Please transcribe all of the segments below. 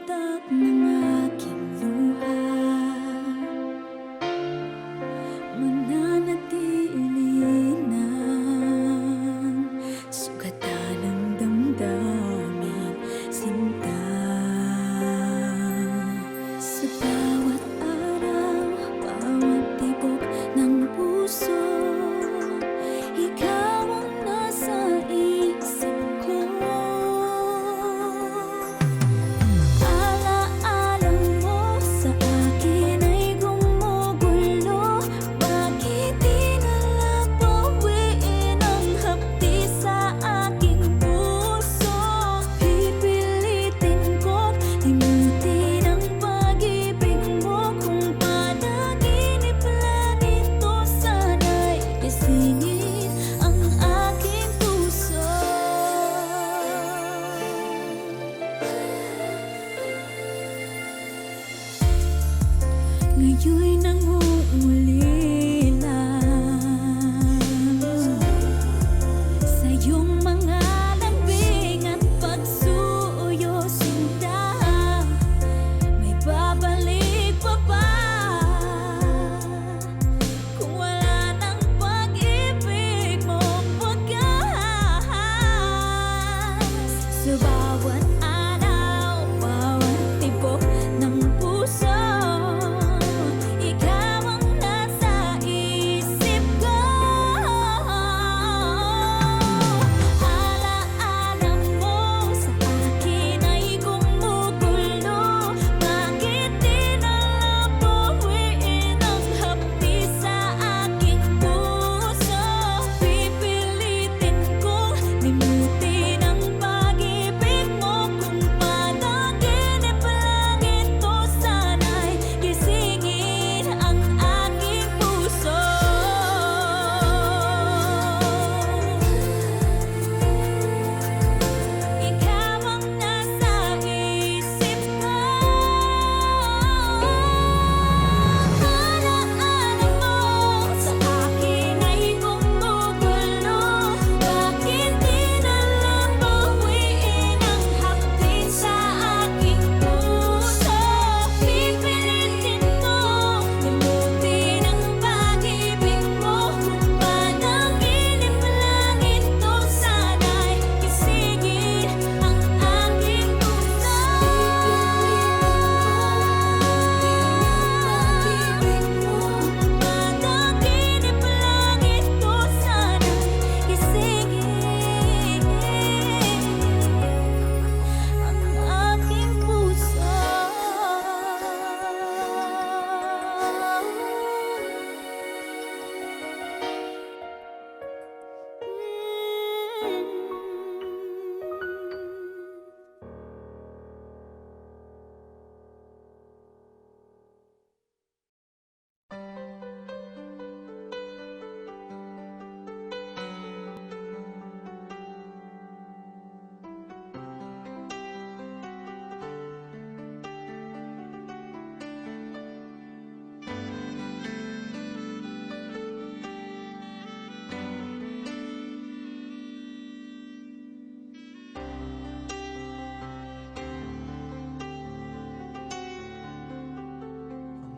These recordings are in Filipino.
patak ng aking luha, mananatili ng sugatan ng damdamin, sinta. Sa bawat araw, bawat tibok ng puso, ikaw ang nasa isip ko. Alaala mo sa akin ay gumugulo. Bakit di na lang bawiin ang hapdi sa aking puso? Pipilitin ko't limutin ang pag-ibig mo. Kung panaginip lang ito, sana'y gisingin ang aking puso. Ngayon'y nangungulila sa iyong mga lambing at pagsuyo, sinta. May babalik pa ba kung wala ng pag-ibig mong wagas? Sa bawat araw, bawat tibok ng puso, ikaw ang nasa isip ko. Alaala mo sa akin ay gumugulo. Bakit di na lang bawiin ang hapdi sa aking puso? Pipilitin kong limutin ang pag-ibig mo. Kung panaginip lang ito, sana'y gisingin ang aking puso. Ikaw ang nasa isip ko. Alaala mo sa akin ay gumugulo. Bakit di na lang bawiin ang hapdi sa aking puso? Pipilitin ko limutin ang pag-ibig mo. Kung panaginip lang ito, sana'y gisingin ang aking puso. Panaginip lang ito, sana'y gisingin ang aking puso.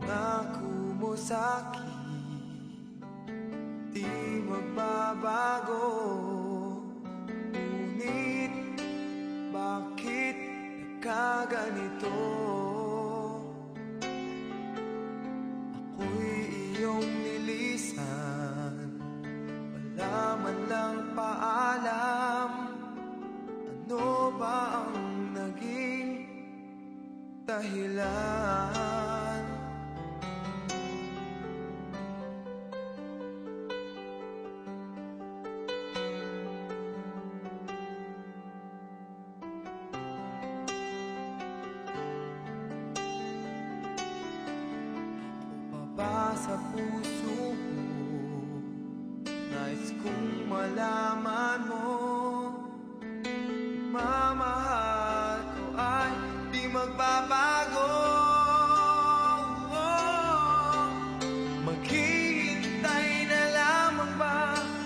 Pangako mo sa'kin, di magbabago. Ngunit bakit nagkaganito? Ako'y iyong nilisan, wala man lang paalam. Ano ba ang naging dahilan? Baba sa puso mo, nais kong malaman mo, mamahal ko ay di magbabago. Maghihintay na lamang ba ang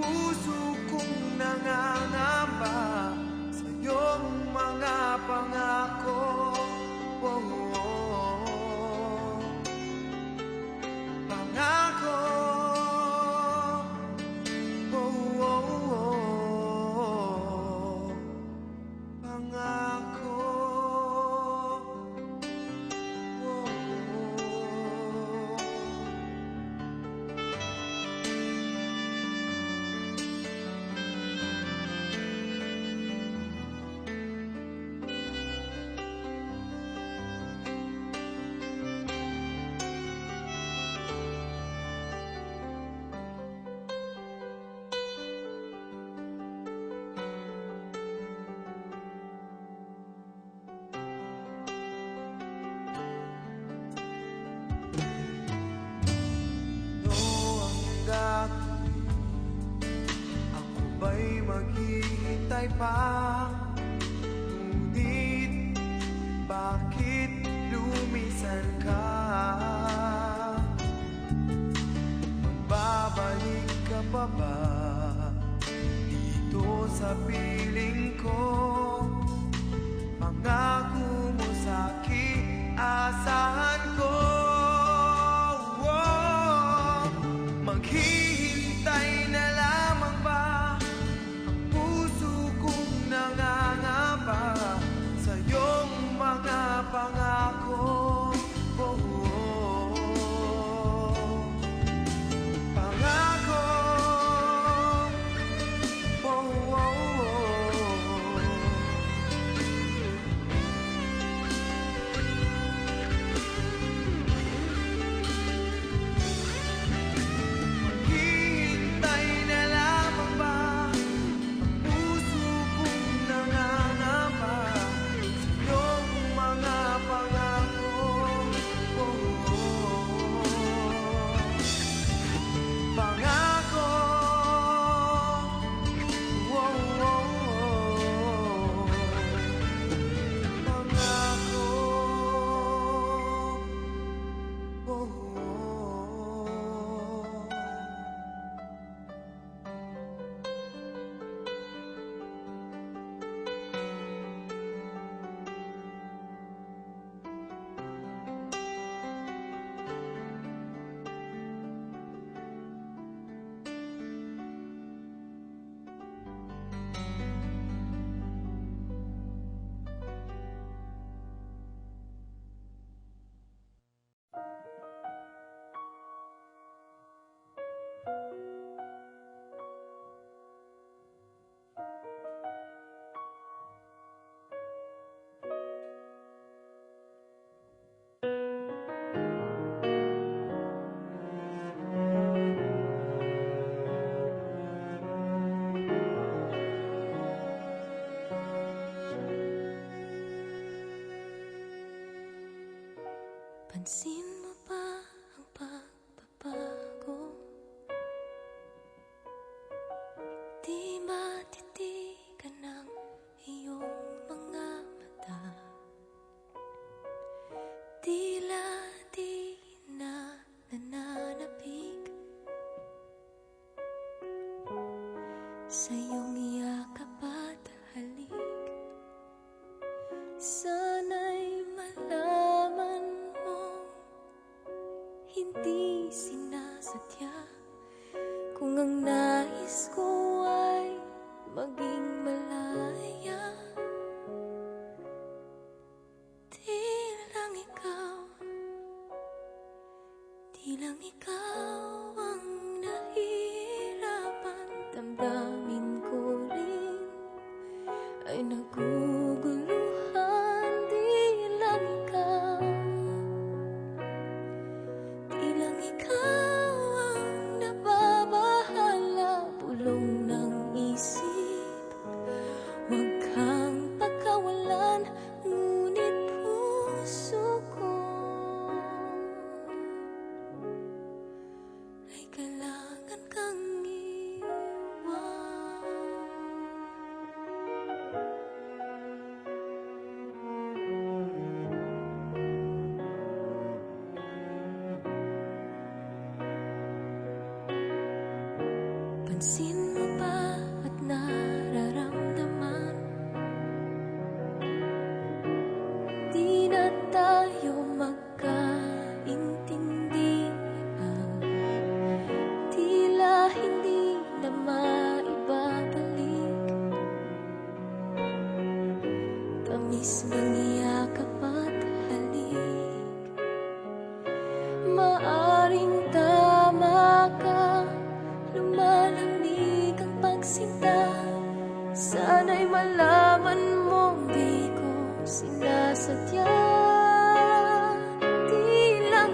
puso kong nangangamba sa iyong mga pangako? pangako. Oh, hanggat ako ba'y maghihintay pa? Ngunit bakit lumisan ka? Magbabalik ka pa ba dito sa piling ko? Pangako mo sa'kin, asahan ko. Maghihintay na lamang ba ang puso kong nangangamba sa iyong mga pangako? Oh, oh, oh. Pangako. Oh, oh, oh. Maghihintay na lamang ba ang puso kong nangangamba sa iyong mga pangako? Oh, oh, oh. Pangako. Oh, oh, oh. Pangako. Oh, oh, oh. Pansin mo ba ang pagbabago? Di matitigan ng iyong mga mata. Tila di na nananapig sa iyong yakap at halik. Sana'y malaman mong hindi sinasadya kung ang nais ko ay maging malaya. Di lang ikaw ang nahihirapan. Damdamin ko rin ay naguguluhan. Di lang ikaw ang nababahala. Pulong ng isip, huwag kang pagkawalan. Ngunit puso ko ay kailangan kang iwan. Pansin mo ba at nararamdaman? Di na tayo magkaintindihan. Tila hindi na maibabalik tamis ng yakap at halik. Maaring tama ka, lumalamig ang pagsinta. Sana'y malaman mong di ko sinasadya. Di lang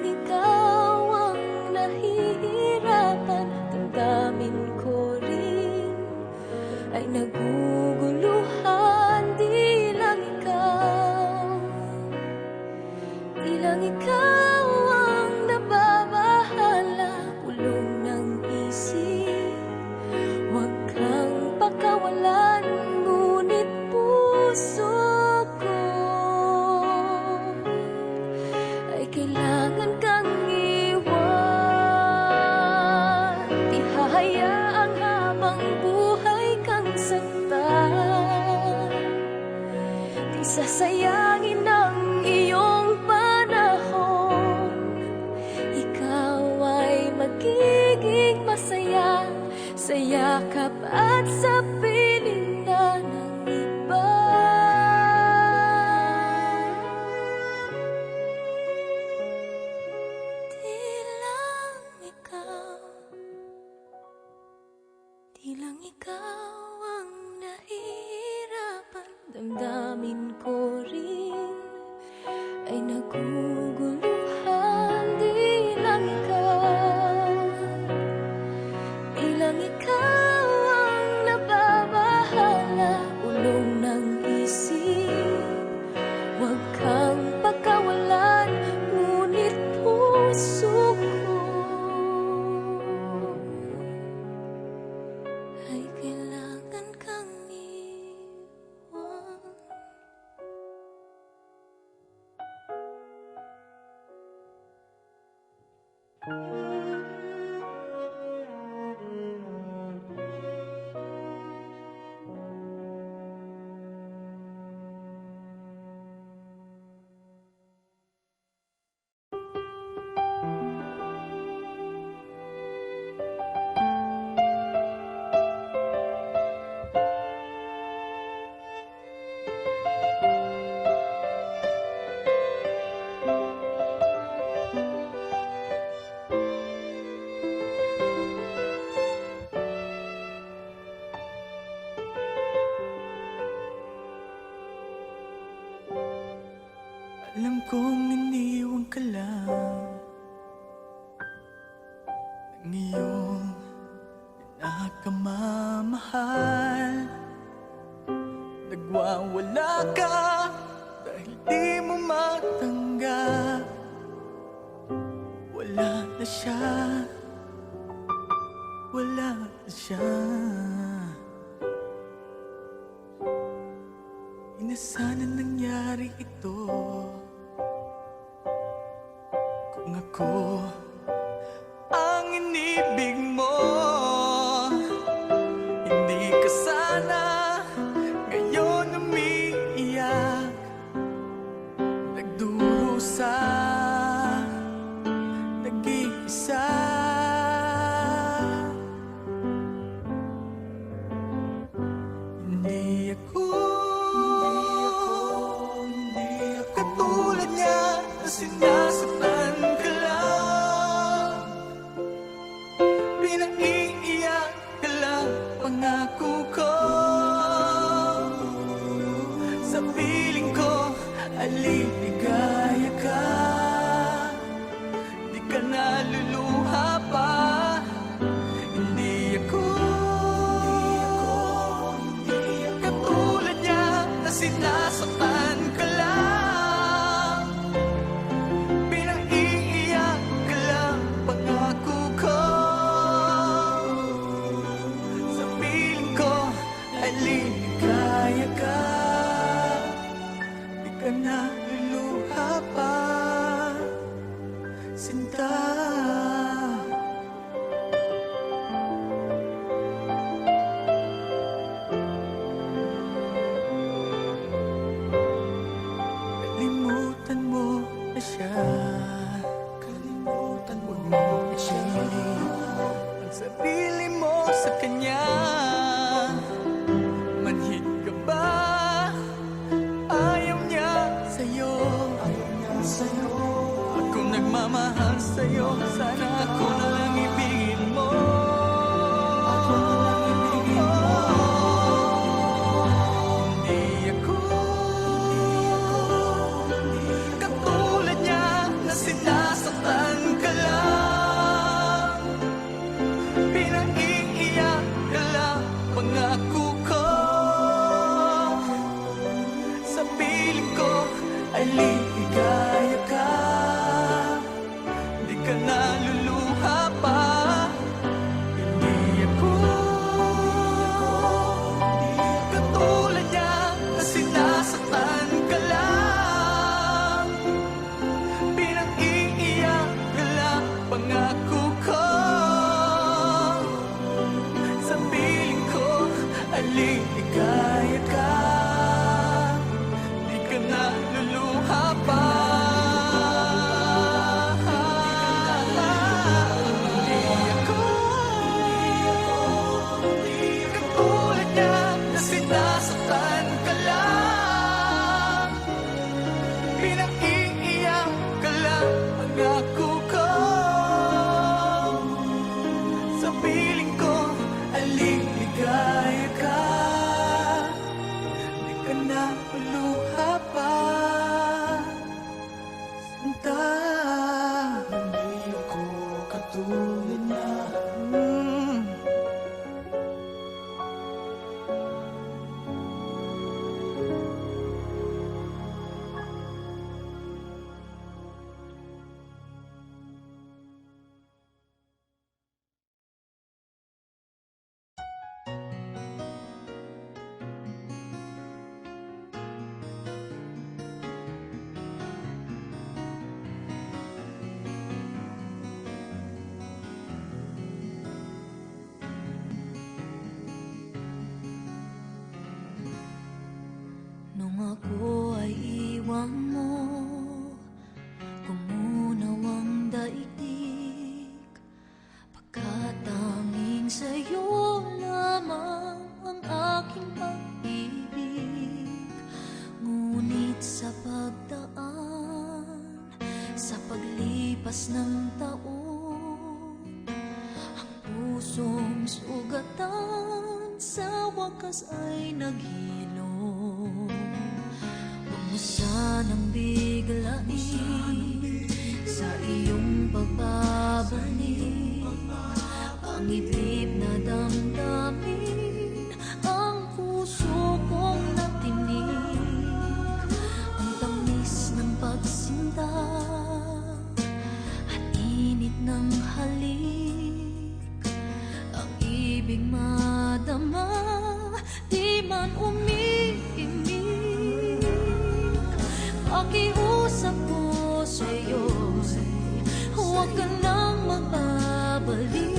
ikaw ang nahihirapan. Damdamin ko rin ay naguguluhan. Di lang ikaw ang nababahala. Pulong ng isip, huwag kang pakawalan. Ngunit puso ko ay kailangan kang iwan. Di hahayaang habang buhay kang saktan. Di sasayangin ang iyong panahon. Ikaw ay magiging masaya sa yakap at sa piling na ng iba. Di lang ikaw ang nahihirapan. Damdamin ko rin ay naguguluhan. Di lang ikaw ang nababahala. Ulong ng isip, huwag kang pagkawalan. Ngunit puso ko ay kailangan kang iwan. Alam kong iniwan ka lang ng iyong pinakamamahal. Nagwawala ka dahil di mo matanggap. Wala na siya, wala na siya. Di na sana nangyari ito kung ako ang inibig mo. Hindi ka sana ngayon umiiyak, nagdurusa, nag-iisa. Hindi ako katulad niya na sinasaktan ka lang. Pinaiiyak ka lang, pangako ko. Sa piling ko ay liligaya ka. Di ka naluluha pa. Hindi ako katulad niya na sinasaktan ka lang. Pinaiiyak ka lang, pangako ko. Sa piling ko ay liligaya ka. Di ka naluluha pa, sinta. Kalimutan mo na siya. Kalimutan mo na siya. Ang sarili mo sa kanya. aliligaya ka. Di ka na luluha pa. Hindi ako katulad niya na sinasaktan ka lang. Pinag-iiyak ka lang, pangako ko. Sa piling ko, aliligaya ka. Di ka na maluha pa. Sinta, hindi ako katulad niya. Nung ako ay iwan mo, kumunaw ang daigdig. Pagkatanging sa'yo lamang ang aking pag-ibig. Ngunit sa pagdaan, sa paglipas ng taon, ang pusong sugatan sa wakas ay naghilom. Huwag mo sanang biglain sa iyong pagbabalik ang iblib na damdamin, ang puso kong natinig, ang tamis ng pagsinta at init ng halik, ang ibig madama, di man umiimik. Pakiusap ko sa'yo, huwag ka nang magbabalik,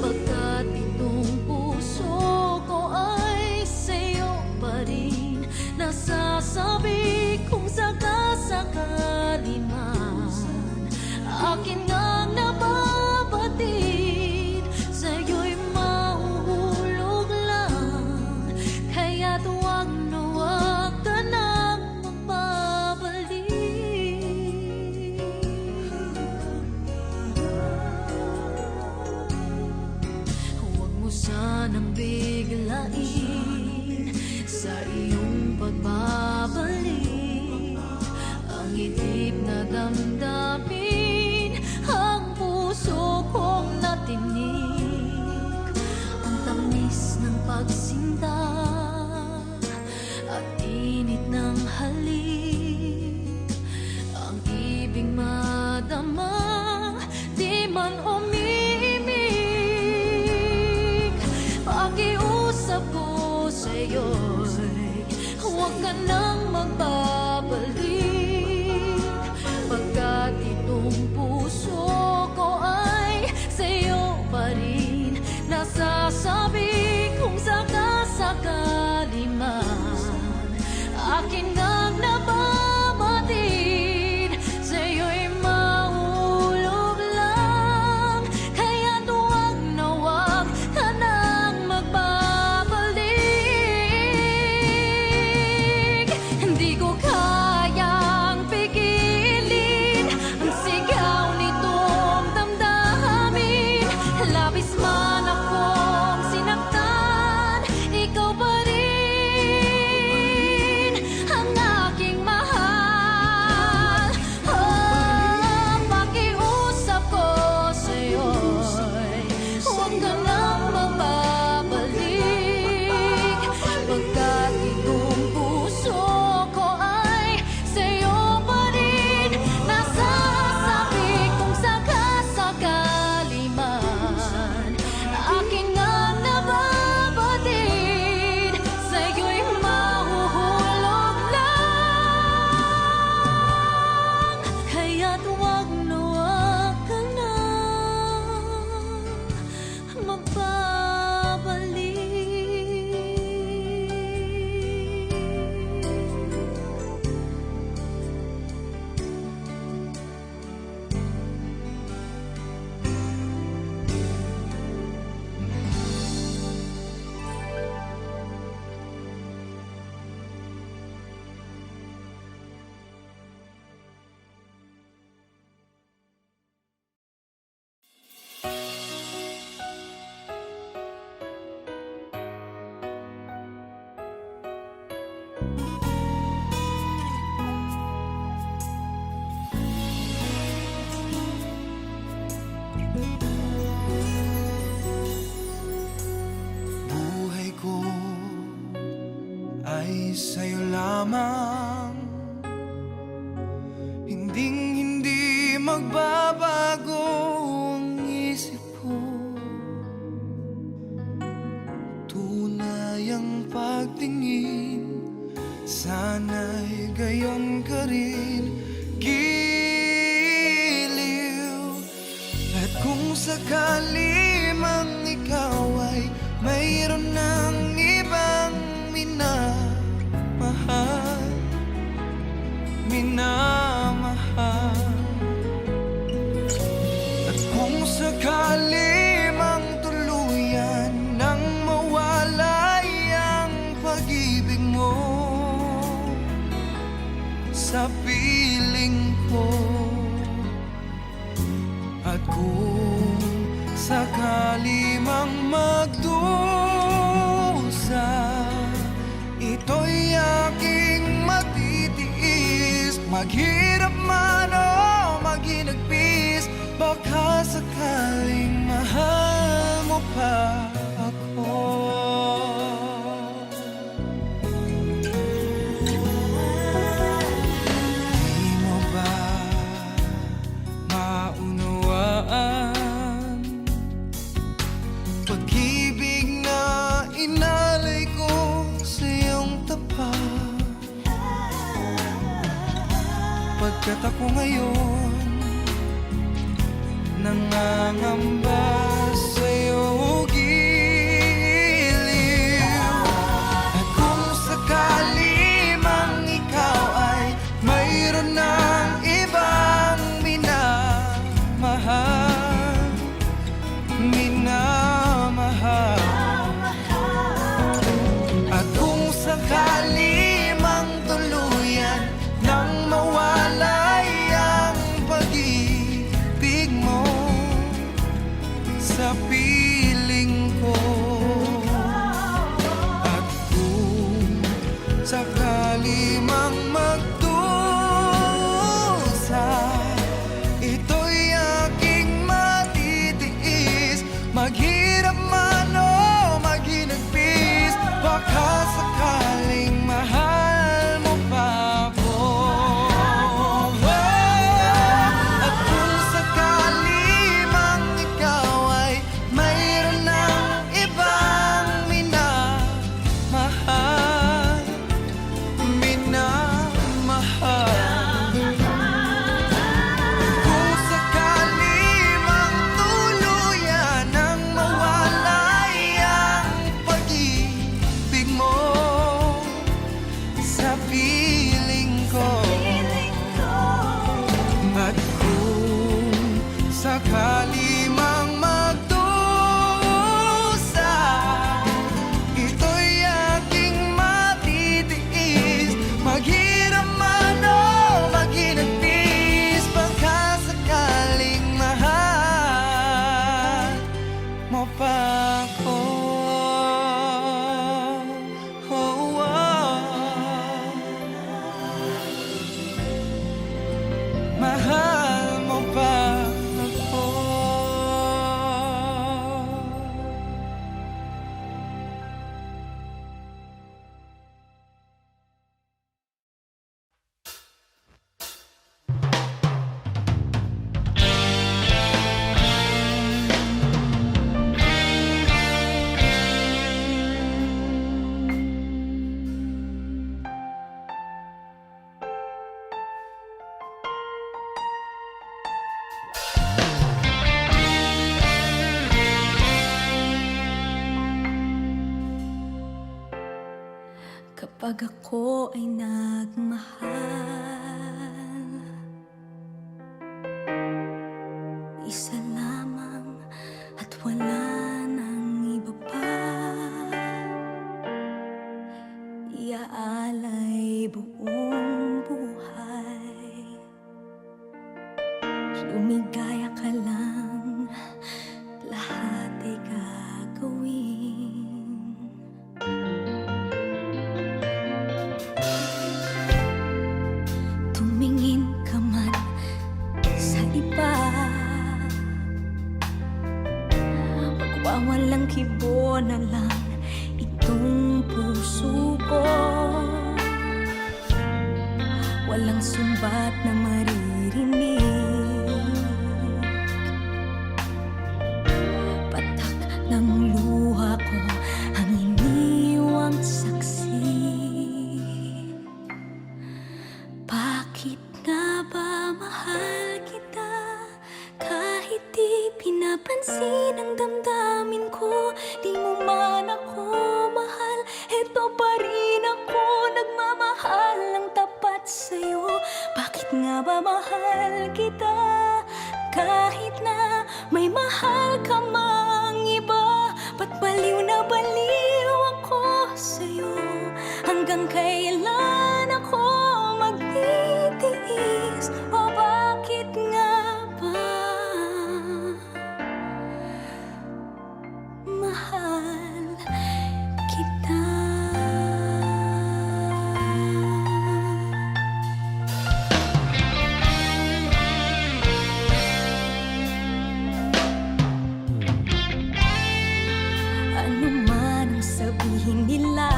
pagkat itong puso ko ay sa'yo pa rin. Nasasabi kung sakasakali man akin ngang nababatid, sa'yo'y mahuhulog lang, kaya't huwag na huwag ka nang magbabalik. Huwag mo sanang biglain sa iyong pagbabalik ang itlip na damdamin, ang puso kong natinig, ang tamis ng pagsinta at init ng halik, ang ibig madama, di man umiimik. Pakiusap ko sa'yo'y huwag ka nang magbabalik, pagkat itong puso ko ay sa'yo pa rin. Nasasabi kung sakasakali man akin ngang nababatid, sa'yo'y mahulog lang, kaya't huwag na huwag ka nang magbabalik. Hindi ko kaya Buhay ko ay sa'yo lamang, hindi magbabago ang isip ko. Tunay ang pagtingin, sana'y gayon ka rin, giliw. At kung sakali mang ikaw ay mayroon ng ibang minamahal, at kung sakali mang tuluyan nang mawalay ang pag-ibig mo sa piling ko, at kung sakali mang magdusa, ito'y aking matitiis. Maghirap man o maghinagpis, baka sakaling mahal mo pa ako. Di mo ba maunawaan pag-ibig na inalay ko sa iyong tapat? Pagkat ako ngayon nangangamba sa'yo, giliw. At kung sakali mang ikaw ay mayroon ng ibang minamahal, at kung sakali mang tuluyan nang mawalay ang pag-ibig mo sa piling ko, at kung sakali mang magdusa, ito'y aking matitiis. Maghirap man o maghinagpis, baka sakaling mahal mo pa ako. At kung sakali mang ikaw ay mayroon ng ibang minamahal, kung sakali mang tuluyan nang mawalay ang pag-ibig mo sa piling ko, at kung sakali mang magdusa, ito'y aking matitiis. Maghirap man o maghinagpis, baka sakaling mahal mo pa ako. Oh, mahal mo pa ako. Kapag ako ay nagmahal, isa lamang at wala nang iba pa, iaalay buong buhay. Lumigaya ka lang, lahat ay gagawin. na maririnig. Patak ng luha ko ang iniwang saksi. Bakit nga ba mahal kita? Kahit di pinapansin ang damdamin ko, di mo man ako mahal, eto pa rin ako nagmamahal ng tapat sa'yo. Bakit nga ba mahal kita? Kahit na may mahal ka mang iba, ba't baliw na baliw ako sa'yo? Hanggang kailan ako magtitiis? O bakit nga ba mahal kita? Ano man ang sabihin nila,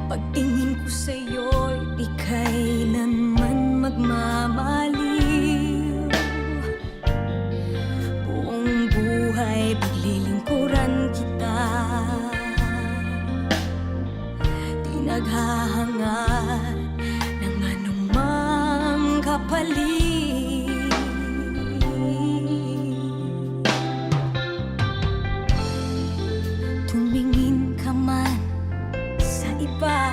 pagtingin ko sa'yo'y di kailanman magmamaliw. Buong buhay paglilingkuran kita, di naghahangad ng anumang kapalit. Tumingin ka man sa iba,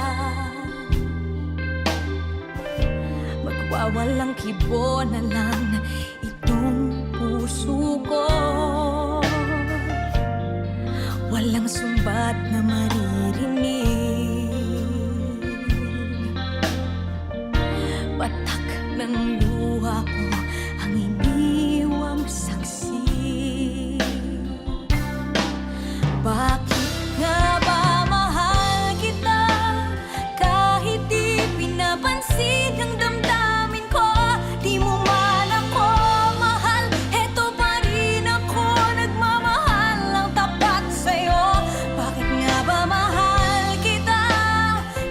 magwawalang kibo na lang itong puso ko. Walang sumbat na maririnig. Batak ng luha ko ang iniwang saksi. Bakit nga ba mahal kita? Kahit di pinapansin ang damdamin ko, di mo man ako mahal, eto pa rin ako nagmamahal ng tapat sa'yo. Bakit nga ba mahal kita?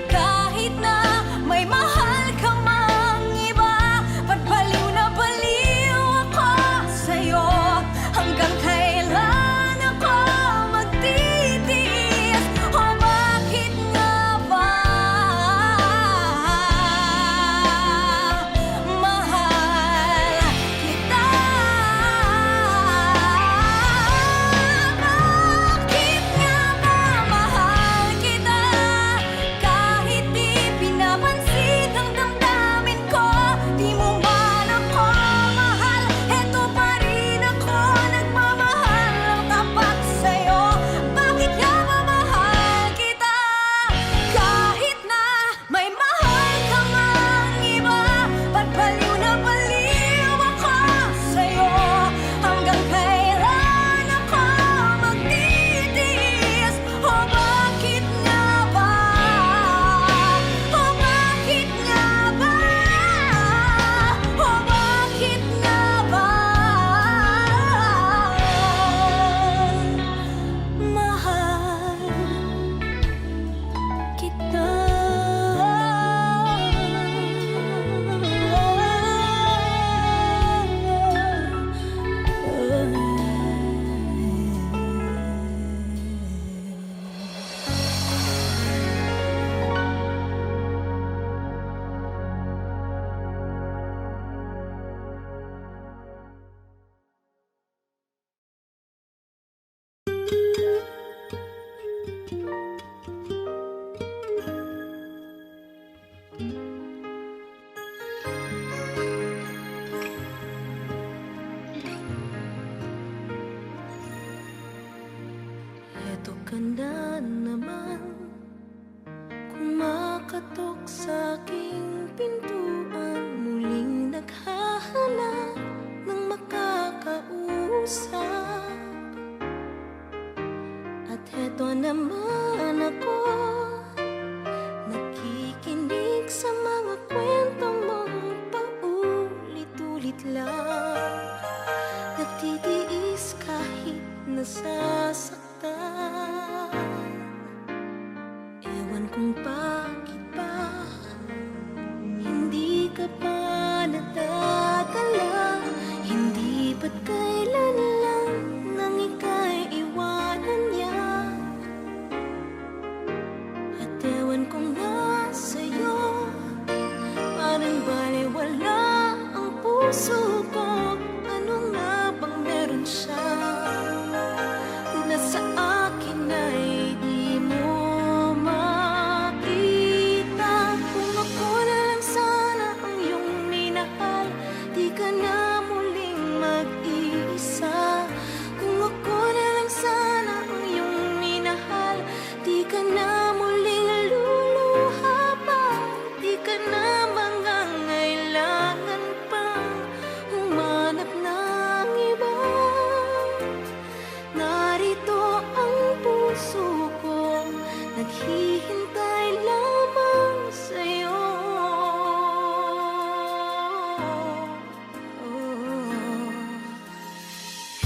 Kahit na may mahal ka mang iba, ba't baliw na baliw ako sa'yo? Hanggang kailan ako magtitiis? O bakit nga ba mahal kita? Bakit nga ba mahal kita? Kahit di pinapansin ang damdamin ko, di mo man ako mahal, eto pa rin ako nagmamahal ng tapat sa'yo. Bakit nga ba mahal kita? Kahit na may mahal ka mang iba, ba't baliw na baliw ako sa'yo? Hanggang kailan ako magtitiis? O bakit nga ba? O bakit nga ba? O bakit nga ba mahal kita? Eto ka na naman, kumakatok sa aking pintuan, muling naghahanap ng makakausap. At eto naman ako, nakikinig sa mga kwento mong paulit-ulit lang. Nagtitiis kahit nasasaktan. Ewan kung bakit ba narito ang puso ko, naghihintay lamang sa'yo.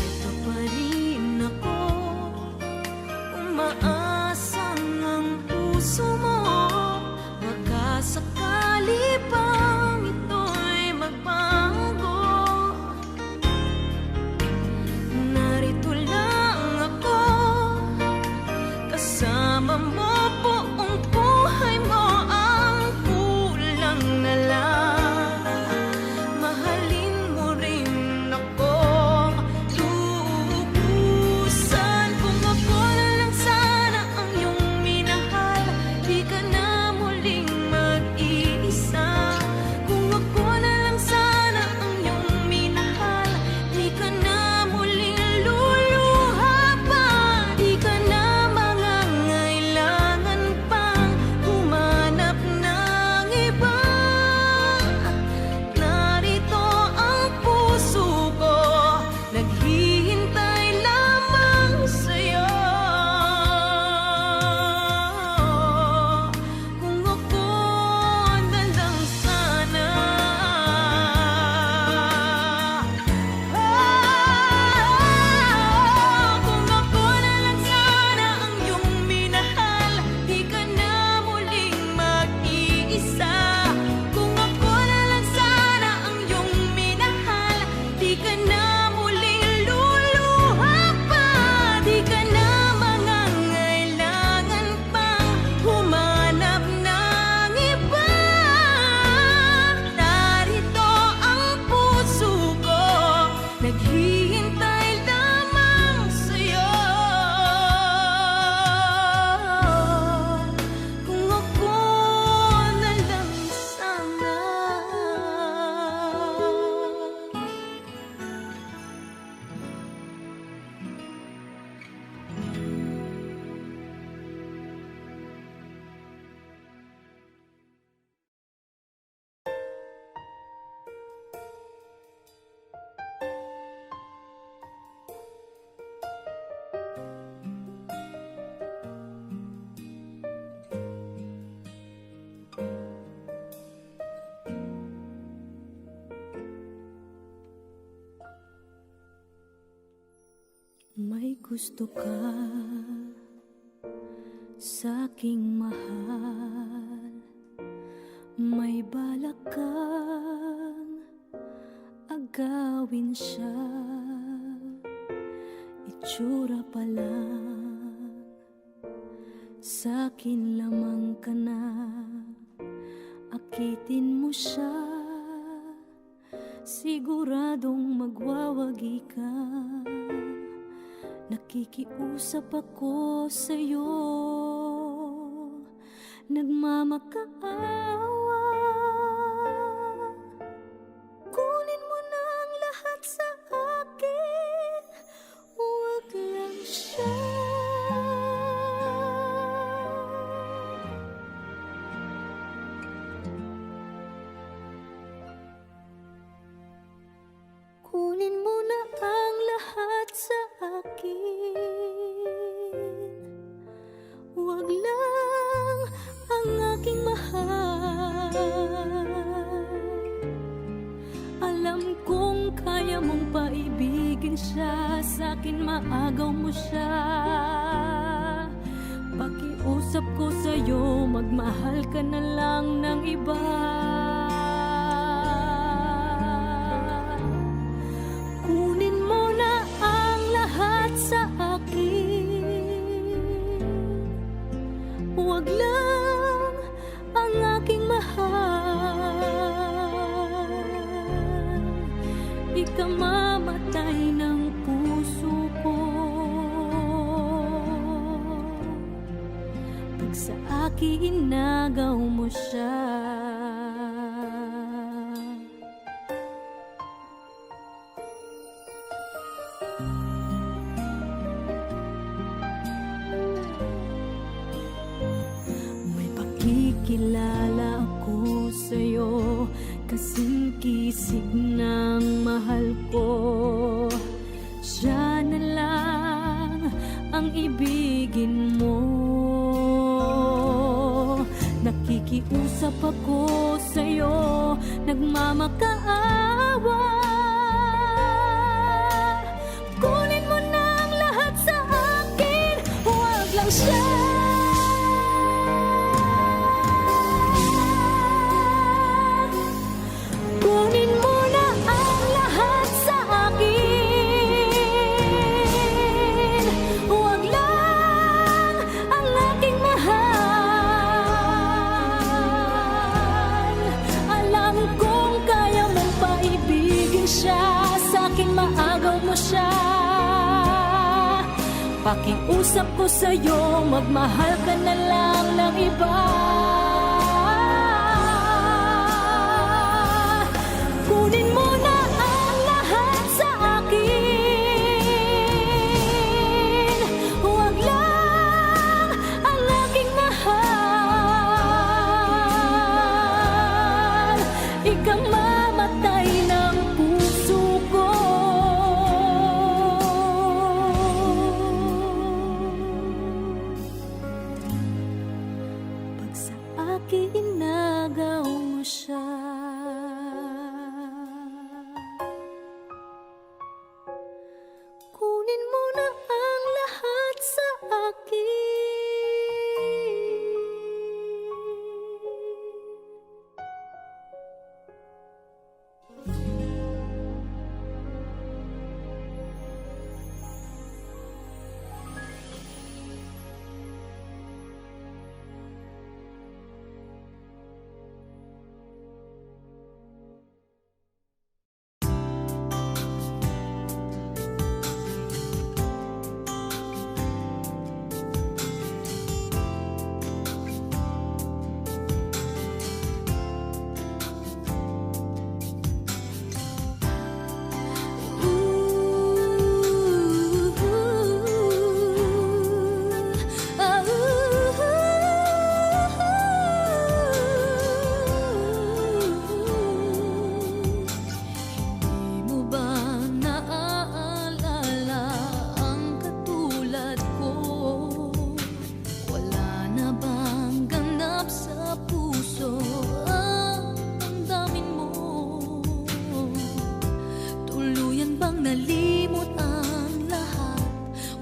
Ito pa rin ako, umaasang ang puso mo, baka sakali bang ito'y magbago. Narito lang ako, kasama mo buong buhay mo, ang kulang na lang mahalin mo rin ako lubusan. Kung ako na lang sana ang iyong minahal, di ka na muling mag-iisa. Kung ako na lang sana ang iyong minahal, di ka na muling luluha pa, di ka na mangangailangan pang humanap ng iba. Narito ang puso ko, naghihintay lamang sa'yo. Kung ako na lang sana, kung ako na lang sana ang iyong minahal, di ka na muling mag-iisa. Kung ako na lang sana ang iyong minahal, di ka na muling luluha pa, di ka na mangangailangan pang humanap ng iba. Narito ang puso ko, naghihintay lamang sa'yo. Kung ako na lang sana. May gusto ka sa'king mahal, may balak kang agawin siya. Itsura pa lang, sa'kin lamang ka na, akitin mo siya, siguradong magwawagi ka. Nakikiusap ako sa'yo, nagmamakaawa. Kunin mo na ang lahat sa akin, huwag lang siya. Kunin mo na ang lahat sa akin, huwag lang ang aking mahal. Alam kong kaya mong paibigin siya, sa'kin maagaw mo siya. Pakiusap ko sa'yo, magmahal ka na lang ng iba. Kunin mo na ang lahat sa akin, huwag lang ang aking mahal. Ikamamatay ng puso ko pag sa akin inagaw mo siya. Kilala ako sa'yo, kasing kisig ng mahal ko. Siya na lang ang ibigin mo. Nakikiusap ako sa'yo, nagmamakaawa. Kunin mo na ang lahat sa akin, huwag lang siya. Kunin mo na ang lahat sa akin, huwag lang ang aking mahal. Alam kong kaya mong paibigin siya, sa akin maagaw mo siya. Pakiusap ko sa'yo, magmahal ka na lang ng iba. Kunin mo na ang lahat sa akin, huwag lang ang aking mahal. Ikamamatay ng puso ko. Pag sa akin inagaw mo siya. Kunin mo na ang lahat sa akin.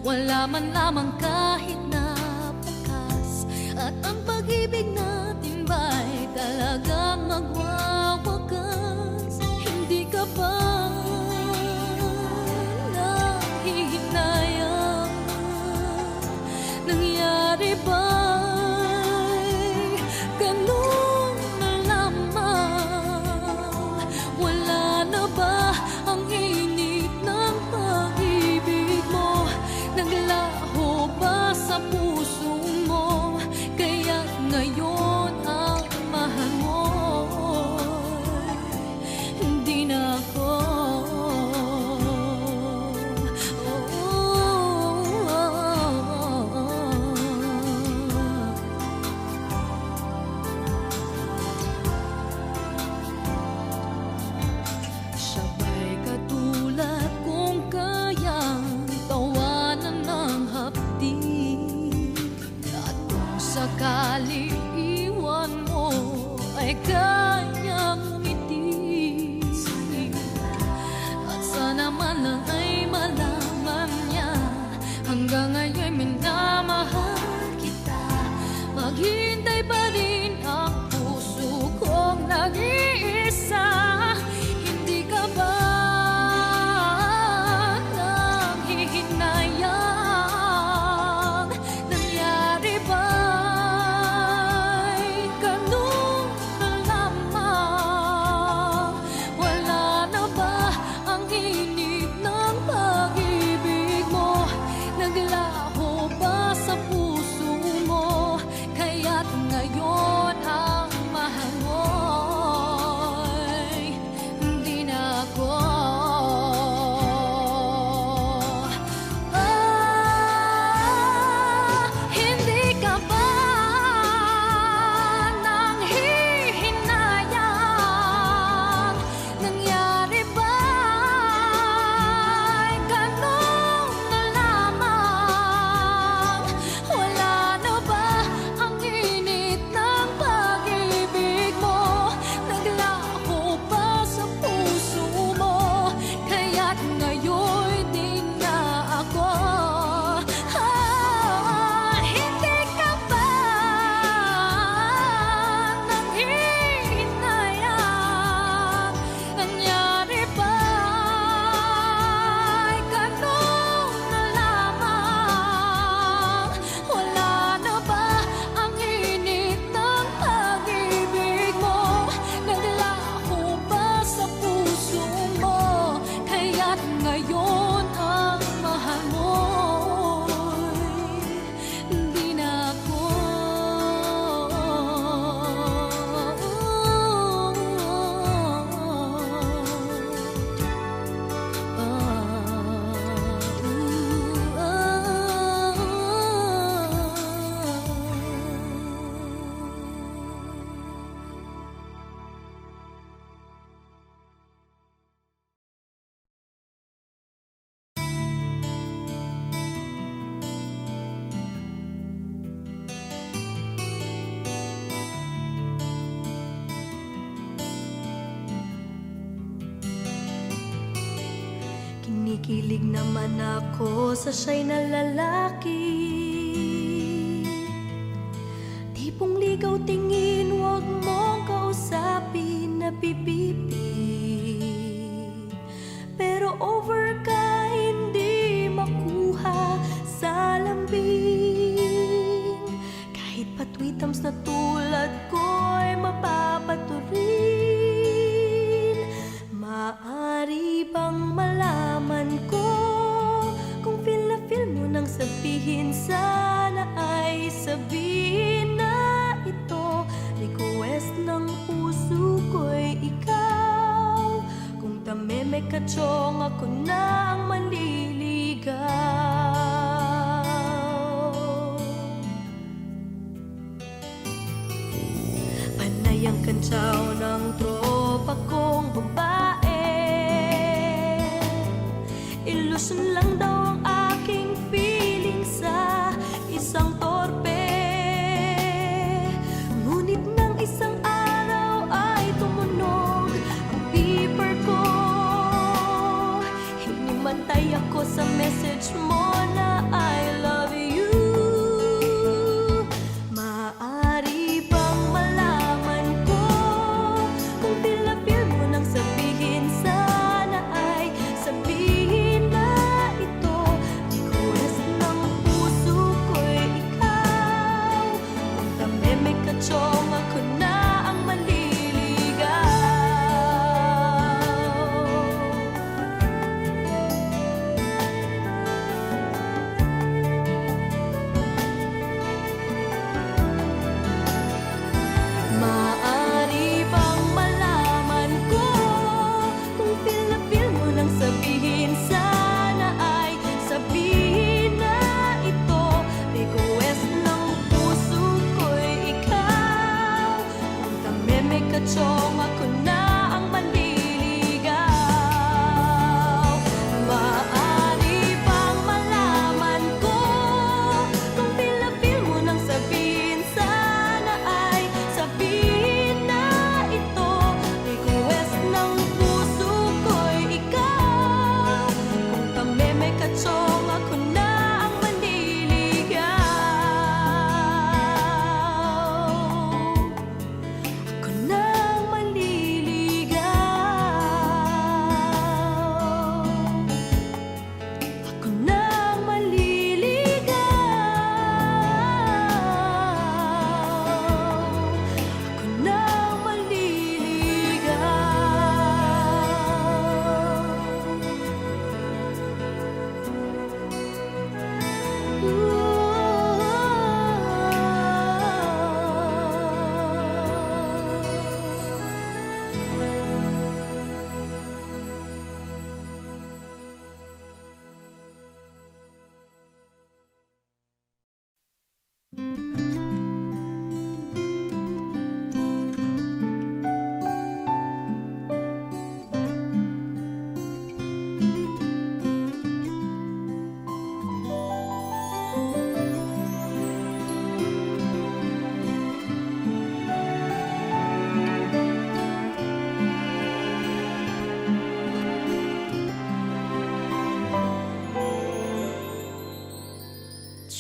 Wala man lamang kahit na pagkas, at ang pag-ibig natin ba'y talagang magwawakas? Hindi ka ba nahihinayang? Nangyari ba'y ganun na lamang? Wala na ba ang init ng pag-ibig mo? Naglaho ba sa puso mo? Kaya ngayon ang mahal mo hindi na ako. Sabay katulad kung kayang tawanan ng hapdi, at kung sakali iwan mo ay kayang umiti. At sana man lang ay malaman niya, hanggang ngayon minamahal kita. Maghintay pa rin ang puso kong nag-iisa. Hindi ka ba nanghihinayang? Nangyari ba'y ganun na lamang? Wala na ba ang init ng pag-ibig mo? Naglaho ba Kikilig naman ako sa siya'y na lalaki. Tipong ligaw tingin, huwag mong kausapin, nabibibi. Pero over ka, hindi makuha sa lambing. Kahit patwitams na tulad ko'y mapapaturin. Maari bang malaman ko kung feel na feel mo nang sabihin? Sana ay sabihin na ito, request ng puso ko'y ikaw. Kung tameme ka chong, ako na ang manliligaw. Panay ang kantsaw ng tropa kong babae. Ilusyon lang daw ang aking feeling sa isang torpe. Ngunit nang isang araw ay tumunog ang beeper ko. Hinimatay ako sa message mo na I love you. Maari bang malaman ko kung feel na feel mo nang sabihin? Sana ay sabihin na ito, request ng puso ko'y ikaw. Kung tameme ka chong, ako na ang manliligaw. Maari bang malaman ko kung feel na feel mo nang sabihin? Sana ay sabihin na ito, request ng puso ko'y ikaw. Kung tameme ka chong, ako na ang manliligaw. Maari bang malaman ko kung feel na feel mo nang sabihin? Sana ay sabihin na ito, request ng puso ko'y ikaw. Kung tameme ka chong, ako na ang manliligaw. Ako na ang manliligaw. Ako na ang manliligaw. Ako na ang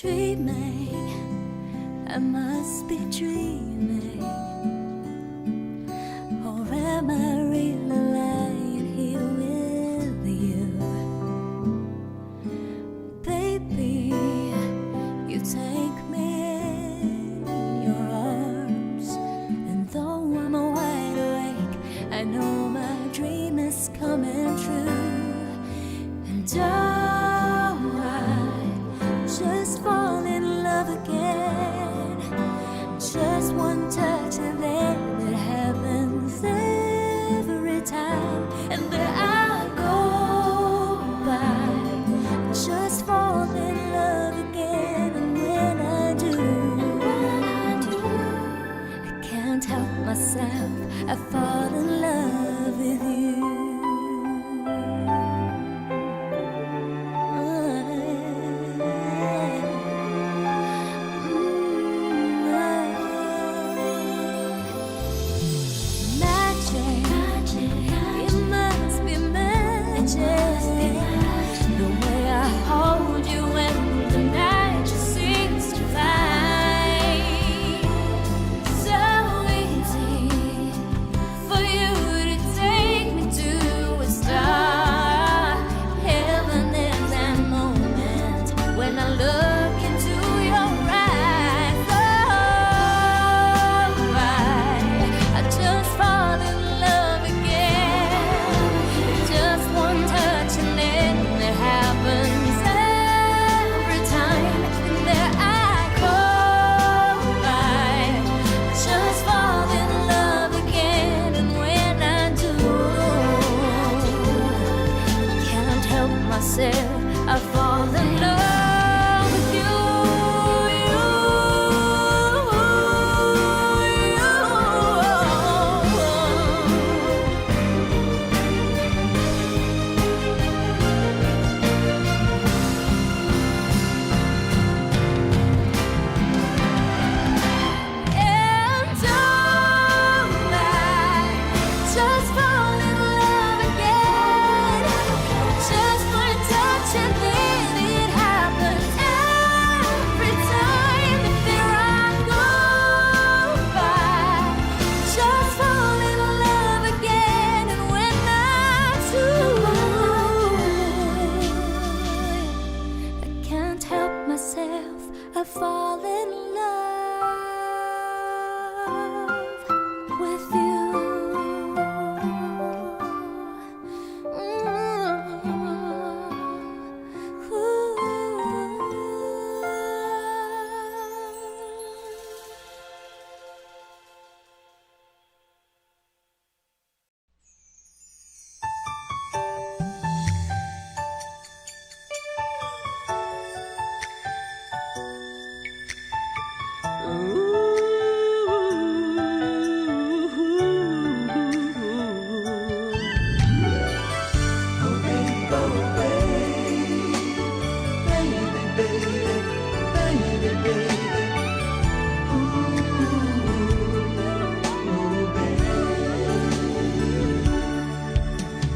dreaming, I must be dreaming. Or am I really lying here with you? Baby, you take me in your arms, and though I'm wide awake, I know my dream is coming true. And I just fall in love again. Just one touch and then it happens every time. And there I go by, just fall in love again. And when I do, I can't help myself, I fall in love with you. I fall in love with you.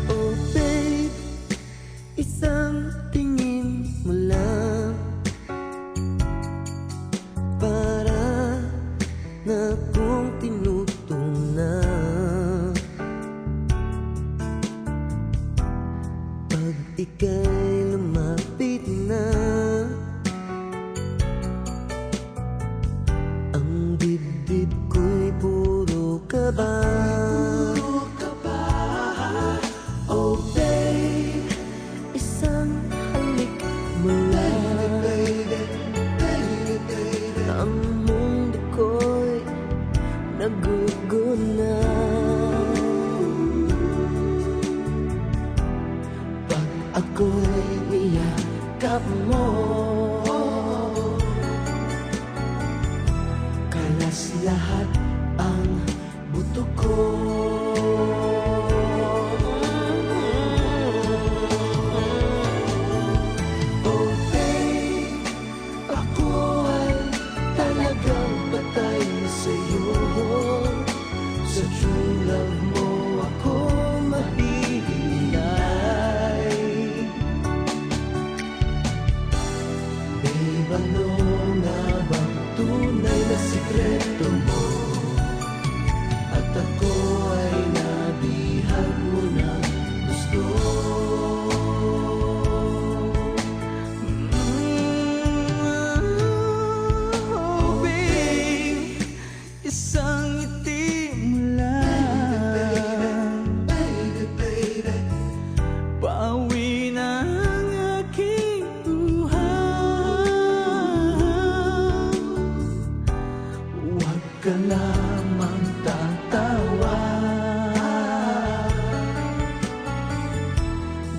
Oh babe, isang tingin mo lang para na kong tinutunan. Pag ika'y lumapit na, ang dibdib ko'y puro kaba. Oh babe, isang halik mo lang, ang mundo ko'y naguguna. Pag ako'y niyakap mo, kalas lahat ang buto ko. Oh babe, ako ay talagang patay sa'yo. Sa true love mo ako mahihilay. Babe, ano nga bang tunay na sikreto mo? At ako ay nabihan mo ng gusto. Oh babe, isang ngiti mo lang, pauwi na ang aking buhay. Huwag ka lamang tatawa,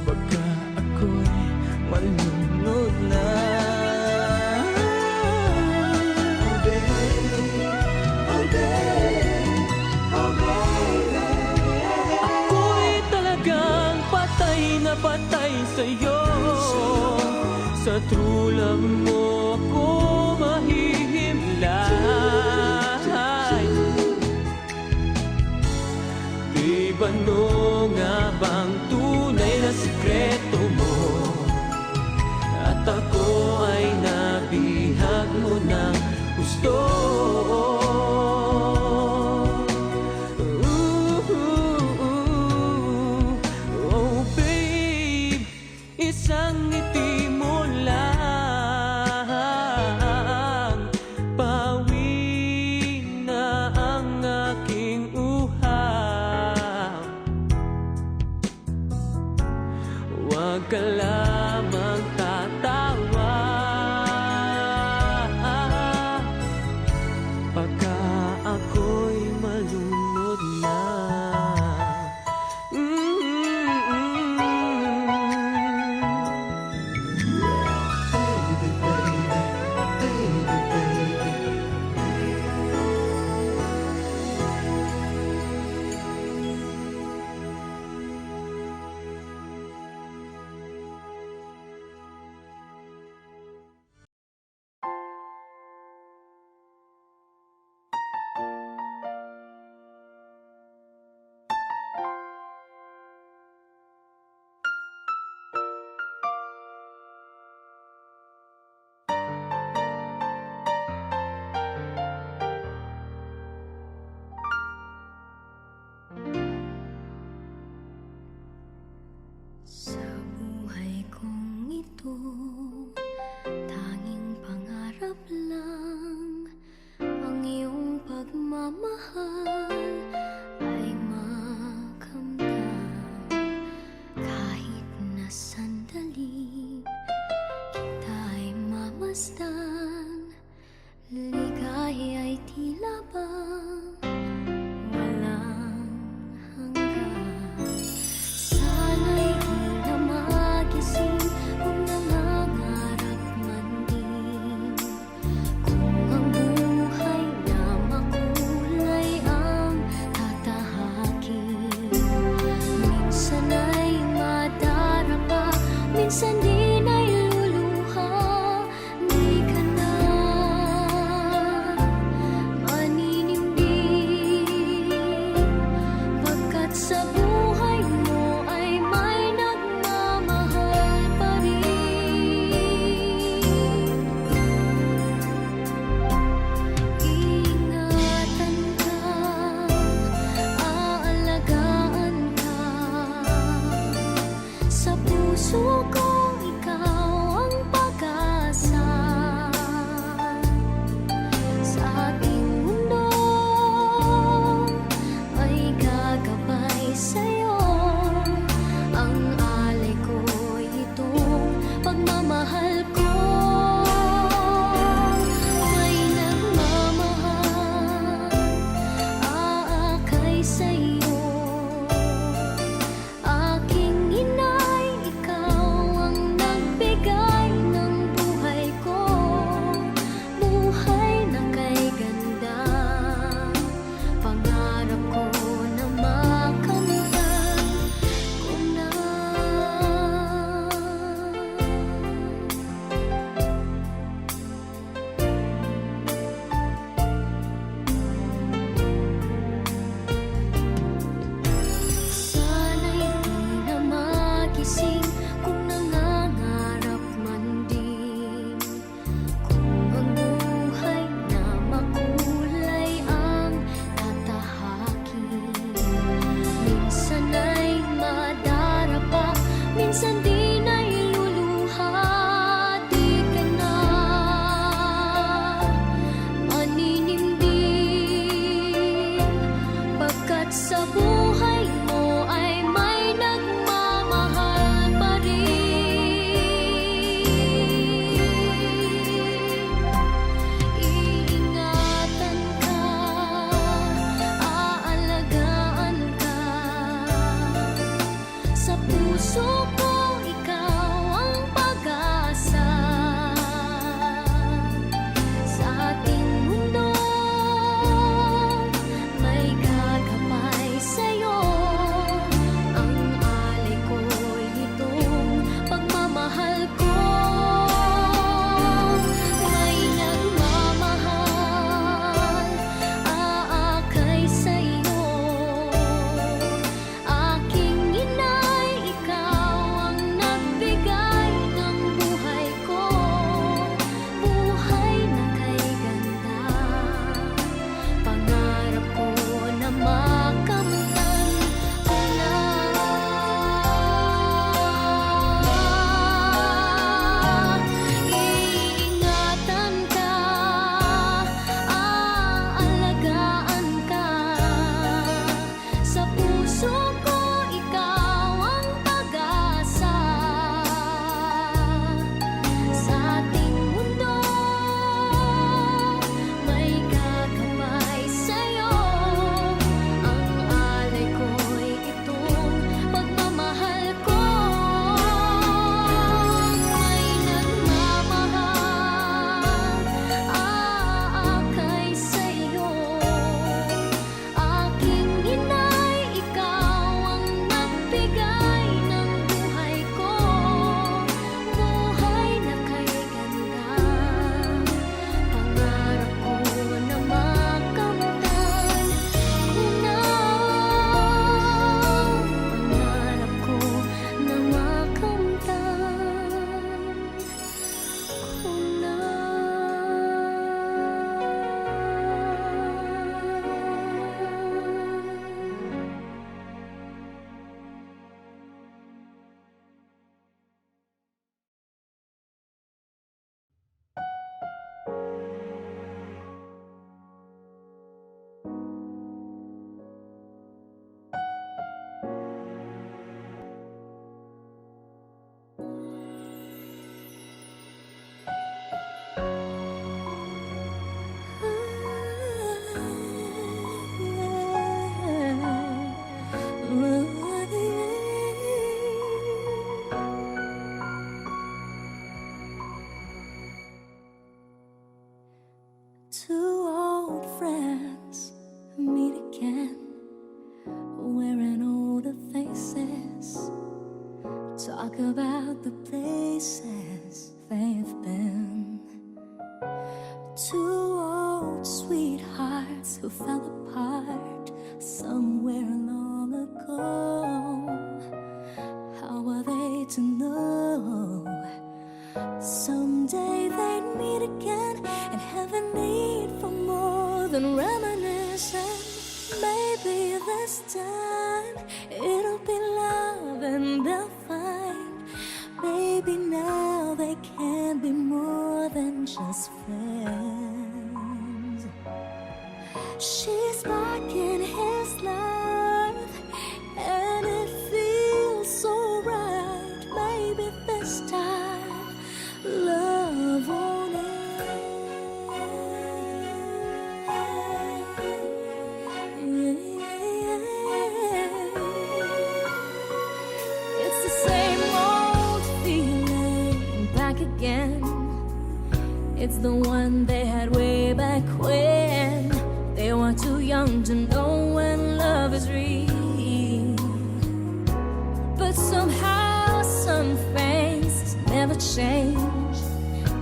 baka ako'y malunod na. Oh babe, oh babe, oh baby, Ako'y talagang patay na patay sa'yo. Sa true love mo ako mahihimlay. pangarap lang ang iyong pagmamahal ay makamtan kahit na sandali kita'y mamasdan. Ligaya'y tila bang walang hanggan. Sana'y di na magising kung nangangarap man din, kung about the places they've been. Two old sweethearts who fell apart somewhere long ago. How are they to know? Someday they'd meet again and have a need for more than reminiscing. Maybe this time it'll be love and they'll find. Maybe now they can be more than just friends. She's back in his life and it feels so right. Maybe this time love won't end. It's the same old feeling back again. It's the one they had way back when they were too young to know when love is real. But somehow some things never change,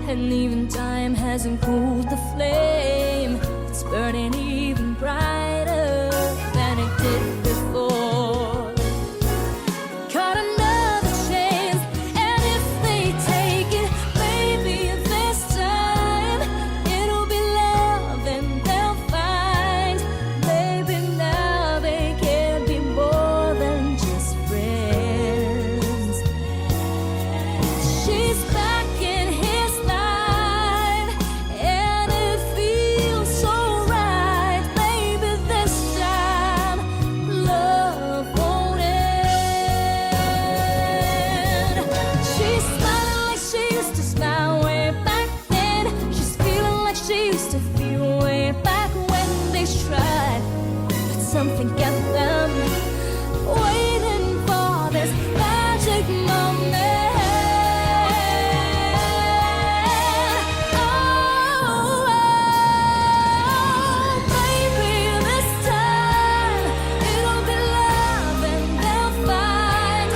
and even time hasn't cooled the flame. It's burning even brighter than it did before. Cut another chance, and if they take it, maybe this time it'll be love and they'll find. Maybe now they can be more than just friends. She's back in his life, and it feels so right. Maybe this time love won't end. She's smiling like she used to smile way back then. She's feeling like she used to feel way back when they tried. But something kept them waiting for this magic moment. Maybe this time it'll be love and they'll find.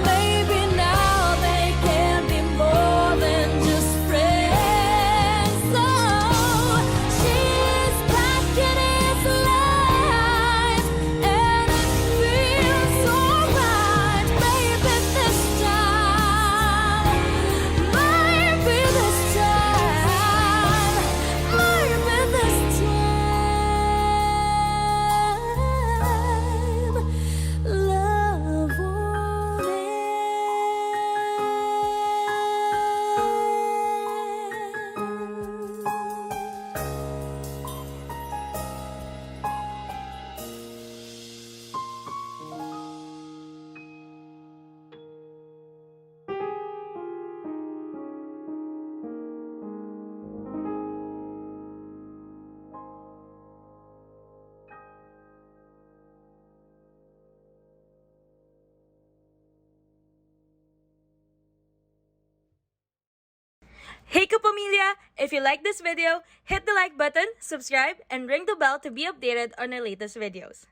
Maybe now they can be more than just friends. So she's back in his life, and it feels so right. Maybe this time, maybe this time, maybe this time, love won't end. Hey Kapamilya! If you like this video, hit the like button, subscribe, and ring the bell to be updated on our latest videos.